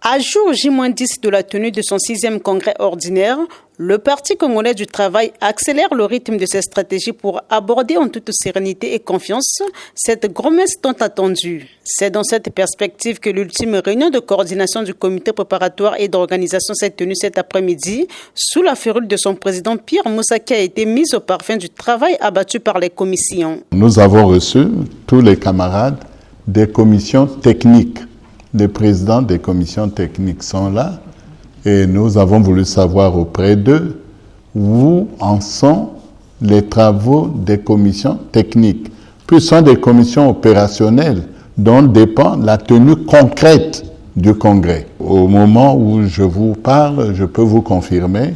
À jour J-10 de la tenue de son 6e congrès ordinaire, le Parti congolais du travail accélère le rythme de ses stratégies pour aborder en toute sérénité et confiance cette grand-messe tant attendue. C'est dans cette perspective que l'ultime réunion de coordination du comité préparatoire et d'organisation s'est tenue cet après-midi sous la férule de son président Pierre Moussa, qui a été mise au parfum du travail abattu par les commissions. Nous avons reçu tous les camarades des commissions techniques. Les présidents des commissions techniques sont là. Et nous avons voulu savoir auprès d'eux où en sont les travaux des commissions techniques. Puis ce sont des commissions opérationnelles dont dépend la tenue concrète du congrès. Au moment où je vous parle, je peux vous confirmer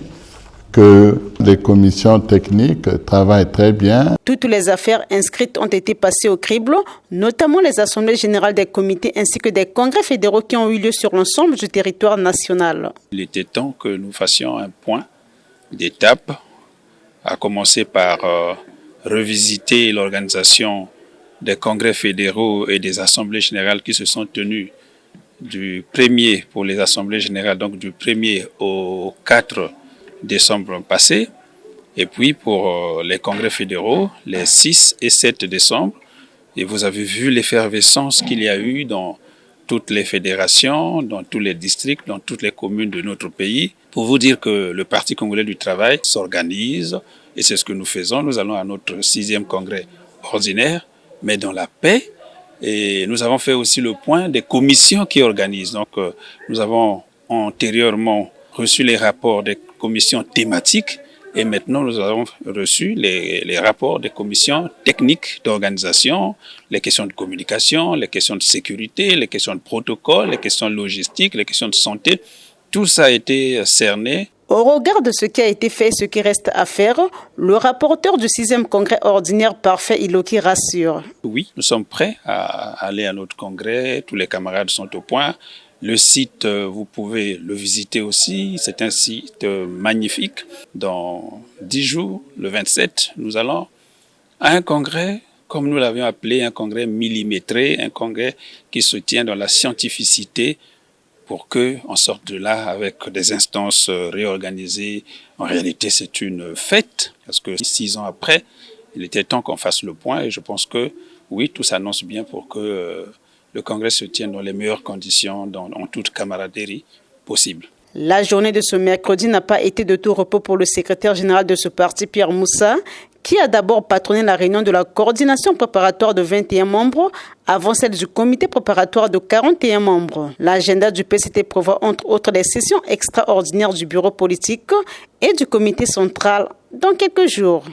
que les commissions techniques travaillent très bien. Toutes les affaires inscrites ont été passées au crible, notamment les assemblées générales des comités ainsi que des congrès fédéraux qui ont eu lieu sur l'ensemble du territoire national. Il était temps que nous fassions un point d'étape, à commencer par revisiter l'organisation des congrès fédéraux et des assemblées générales qui se sont tenues du 1er pour les assemblées générales, donc du 1er au 4 décembre passé, et puis pour les congrès fédéraux, les 6 et 7 décembre. Et vous avez vu l'effervescence qu'il y a eu dans toutes les fédérations, dans tous les districts, dans toutes les communes de notre pays, pour vous dire que le Parti congolais du travail s'organise, et c'est ce que nous faisons. Nous allons à notre 6e congrès ordinaire, mais dans la paix, et nous avons fait aussi le point des commissions qui organisent. Donc nous avons antérieurement reçu les rapports des commissions thématiques et maintenant nous avons reçu les rapports des commissions techniques d'organisation, les questions de communication, les questions de sécurité, les questions de protocole, les questions logistiques, les questions de santé. Tout ça a été cerné. Au regard de ce qui a été fait et ce qui reste à faire, le rapporteur du 6e congrès ordinaire Parfait Iloki rassure. Oui, nous sommes prêts à aller à notre congrès, tous les camarades sont au point. Le site, vous pouvez le visiter aussi, c'est un site magnifique. Dans 10 jours, le 27, nous allons à un congrès, comme nous l'avions appelé, un congrès millimétré, un congrès qui se tient dans la scientificité pour qu'on sorte de là avec des instances réorganisées. En réalité, c'est une fête, parce que 6 ans après, il était temps qu'on fasse le point et je pense que oui, tout s'annonce bien pour que le congrès se tienne dans les meilleures conditions, en toute camaraderie possible. La journée de ce mercredi n'a pas été de tout repos pour le secrétaire général de ce parti, Pierre Moussa, qui a d'abord patronné la réunion de la coordination préparatoire de 21 membres avant celle du comité préparatoire de 41 membres. L'agenda du PCT prévoit entre autres les sessions extraordinaires du bureau politique et du comité central dans quelques jours.